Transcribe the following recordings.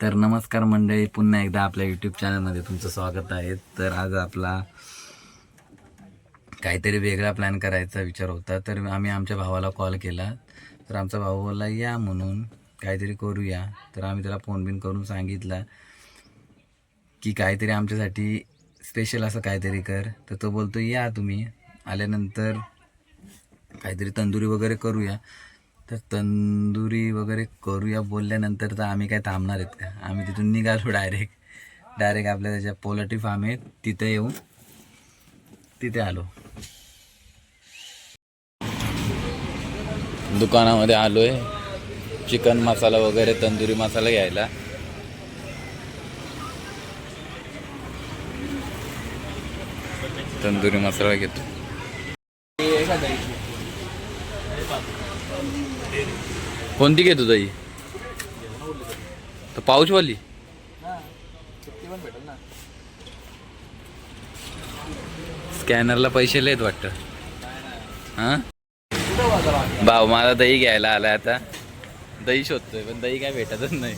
तर नमस्कार मंडळी, पुन्हा एकदा आपल्या यूट्यूब चॅनलमध्ये तुमचं स्वागत आहे. तर आज आपला काहीतरी वेगळा प्लॅन करायचा विचार होता. तर आम्ही आमच्या भावाला कॉल केला. तर आमचा भाऊ बोलला या म्हणून काहीतरी करूया. तर आम्ही त्याला फोन बिन करून सांगितलं की काहीतरी आमच्यासाठी स्पेशल असं काहीतरी कर. तर तो बोलतो या तुम्ही आल्यानंतर काहीतरी तंदुरी वगैरे करूया. तर तंदुरी वगैरे करूया बोलल्यानंतर तर आम्ही काय थांबणार आहेत का? आम्ही तिथून निघालो डायरेक्ट आपल्या त्याच्या पोल्ट्री फार्म आहे तिथे येऊन तिथे आलो. दुकानामध्ये आलोय चिकन मसाला वगैरे तंदुरी मसाला घ्यायला. तंदुरी मसाला घेतो. कोणती घेतो दही? तर पाऊचवाली स्कॅनरला पैसे लयत वाटतं. हां भाऊ मला दही घ्यायला आलाय. आता दही शोधतोय पण दही काय भेटतच नाही.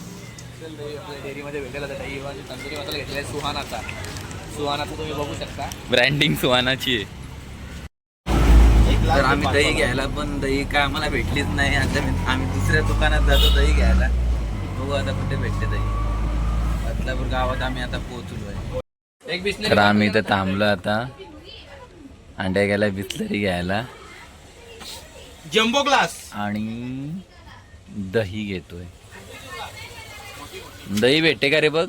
डेअरीमध्ये भेटेल आता दही. तंदुरी मसाला घेतलेला आहे सुहानाचा तुम्ही बघू शकता. ब्रँडिंग सुहानाची आहे. तर आम्ही दही घ्यायला पण दही काय आम्हाला भेटलीच नाही. आता आम्ही दुसऱ्या दुकानात जातो दही घ्यायला. बघू आता कुठे भेटते दही. बदलापूर गावात आम्ही आता पोहोचलो आहे. तर आम्ही इथं थांबलो आता. अंड्या गेला बिस्लरी घ्यायला जम्बो ग्लास आणि दही घेतोय. दही भेटते का रे बघ?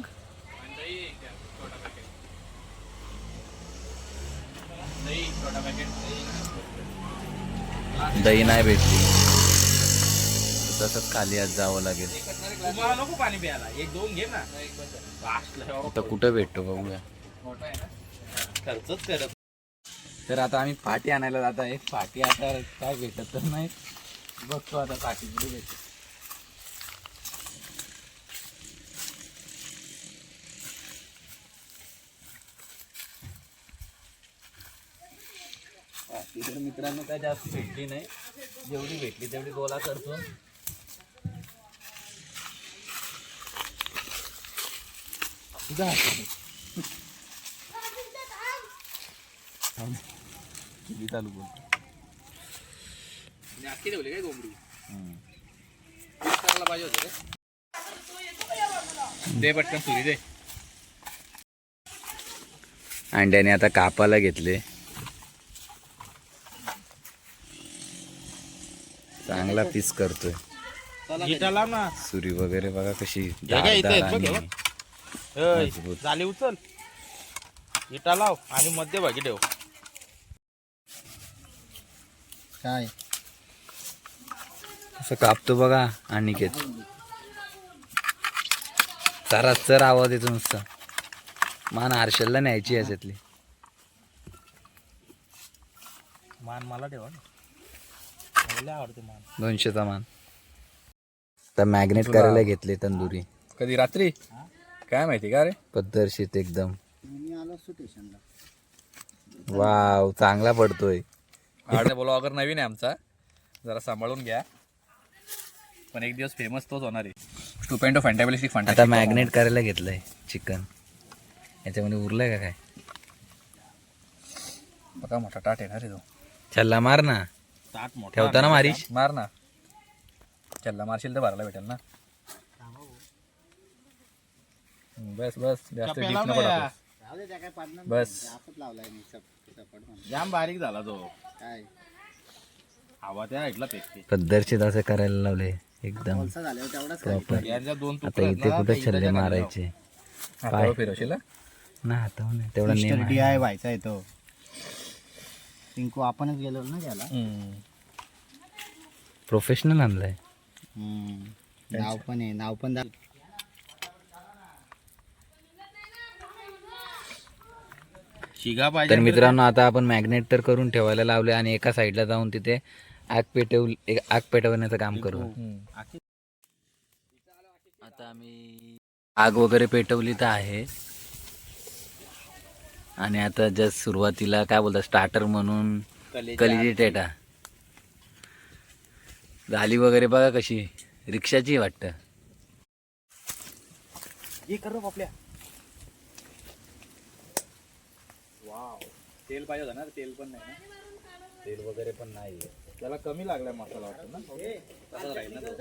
दही नाही भेटली. तसंच खाली आज जावं लागेल. तुम्हाला नको पाणी प्यायला. एक दोन घे ना. आता कुठं भेटतो बघूया. खर्चच करत. तर आता आम्ही फाटी आणायला जात आहे. फाटी आता काय भेटत तर नाही. बघतो आता फाटी कुठे भेटते. फाटी तर मित्रांनो काय जास्त भेटली नाही. जेवढी भेटली तेवढी गोळा करतो. किती चालू बोलतो. अख्खी ठेवली काय कोंबडी? करायला पाहिजे होतं रे. दे पटकन सुरी दे. अंड्याने आता कापाला घेतले. चांगला पीस करतोय. ना सुरी वगैरे बघा कशी मजबूत. झाली उचल. इटा लाव आणि मध्यभागी ठेव. काय असं कापतो बघा. आणि घेत चर आवाज येतो नुसता. मान हर्षलला न्यायची याच्यातली. मान मला ठेवा ना. मला आवडते मान. 200चा मान. तर मॅग्नेट करायला घेतले तंदुरी. कधी रात्री काय माहिती का रे. पद्धतशीर एकदम. वाव चांगला पडतोय. ब्लॉगर नवीन आहे आमचा. जरा सांभाळून घ्या. पण एक दिवस फेमस तोच होणार आहे. स्टुपेंडो फॅन्टाबिलिस्टिक फंटा. आता मॅग्नेट करायला घेतलंय चिकन. याच्यामध्ये उरलंय का काय? बघा मोठा टाट येणार आहे तो. छल्ला मार ना. टाट मोठा ठेवताना मारीश. मार ना. चल्ला मारशील तर भरायला भेटेल ना. बस जास्त डीप नको टाकू. बस जाम बारीक झाला तो. काय हवा त्या ऐकला पेटते. पद्धतशीर असं करायला लावले एकदम प्रॉपर. दोन आता इथे कुठे छल्ले मारायचे. पाय फिरवशील ना आता नाही तेवढा नेम आहे. DI व्हायचा आहे तो. पिंकू आपणच गेलो ना त्याला. प्रोफेशनल आणलाय. नाव पण आहे. नाव पण शिगा पाहिजे. तर मित्रांनो आता आपण मॅग्नेट तर करून ठेवायला लावले आणि एका साईडला जाऊन तिथे आग पेटवण्याचं काम करू. आता आम्ही आग वगैरे पेटवली तर आहे. आणि आता जस्ट सुरुवातीला काय बोलतात स्टार्टर म्हणून कलिजी टेटा झाली वगैरे बघा कशी रिक्षाची वाटतं. ये कर आपल्या वाव तेल पाहिजे होतं ना तेल पण नाही ना तेल वगैरे पण नाही त्याला कमी लागलाय मसाला वाटतं ना तसंच राहील ना तो.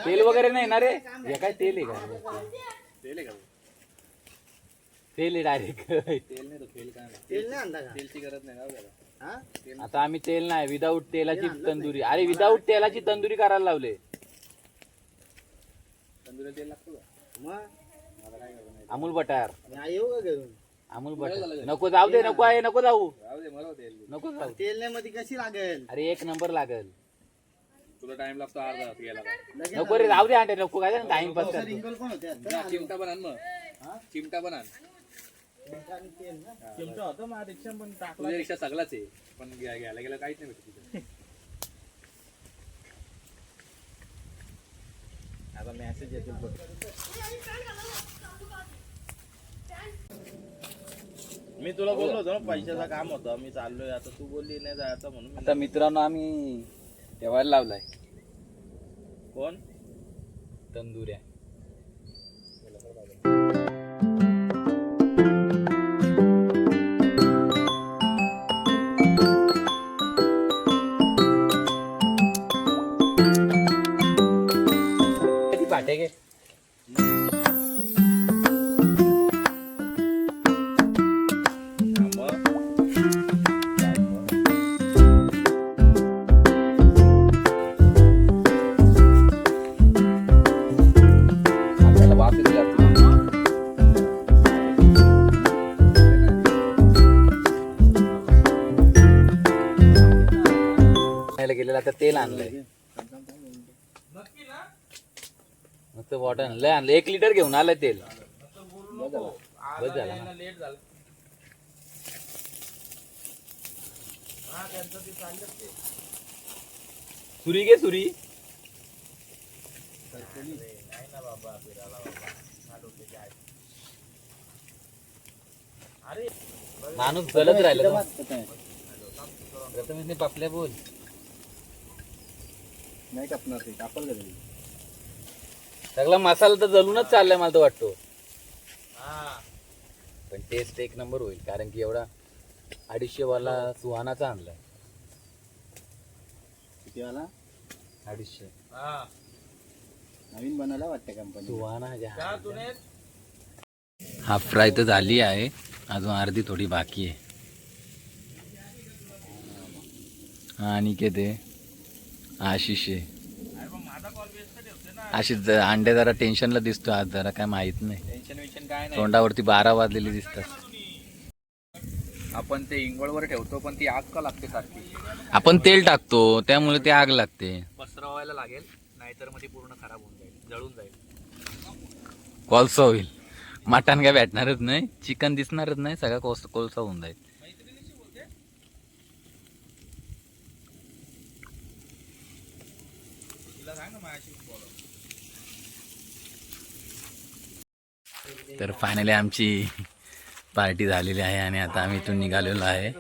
तेल वगैरे नाही ना रे हे काय तेल आहे का तेल आहे का तेल आहे डायरेक्ट तेल नाही तो तेल काय नाही. तेल नाही आणला का तेलची गरज नाही ना त्याला हा आता आम्ही तेल नाही विदाऊट तेलाची तंदुरी अरे विदाऊट तेलाची तंदुरी करायला लावले तंदुरीला तेल लागतो का मग मला काय करतो नाही अमूल बटर मी येऊ का घेऊन अमूल बटर नको जाऊ दे नको आहे नको जाऊ राहू दे मला तेल दे. नको जाऊ तेल नाही मध्ये कशी लागेल अरे एक नंबर लागल तुला टाइम लागतो अर्धा तास गेला का? लगेच नको रे जाऊ दे आंटे नको काय टाइमपास कर रिंगल पण होते जा, चिमटा पण आण मग चिमटा पण आण तेल ना चिमटा होतं मग रिक्षा पण टाकला तुझ्या रिक्षा सगळाच आहे पण घ्यायला गेला काहीच नाही भेटत तिथे आता मेसेज येतील बघ मी तुला बोललो होतो ना पैशाचं काम होतं मी चाललोय आता तू बोलली नाही जायचं म्हणून आता मित्रांनो आम्ही ठेवायला लावलाय कोण तंदुऱ्या किती पाटे गे आपल्याला वाफ येतो जास्त. खायला गेलेला आता तेल आणलंय मस्त वॉटर आणलंय 1 लिटर घेऊन आलंय तेल बस झाला ना. लेट झालं सुरी घे सुरी माणूस गलत राहिला प्रथमेशने पापल्या बोल नाही कापणार ते कापल का सगळा मसाला तर जलूनच चाललाय मला तर वाटतो पण टेस्ट एक नंबर होईल कारण की एवढा 250 वाला सुहानाचा आणलाय किती वाला 250 नवीन बनायला वाटतं कंपनी सुहाना हाफ फ्राय तर झाली आहे अजून अर्धी थोडी बाकी आहे आणि के ते आशिष आहे आशिष अंडे जरा टेन्शनला दिसतो आज जरा काय माहित नाही टेन्शन विशन काय नाही तोंडावरती 12 वाजलेली दिसतात आपण ते इंगोळवर ठेवतो पण ती आग का लागते सारखी आपण तेल टाकतो त्यामुळे ते आग लागते पसरवायला लागेल नाहीतर मग ती पूर्ण खराब होऊन जाईल जळून जाईल कोळसा होईल मटण काय भेटणारच नाही चिकन दिसणारच नाही सगळा कोळसा होऊन जाईल तर फायनली आमची पार्टी झालेली आहे आणि आता आम्ही इथून निघालेलो आहे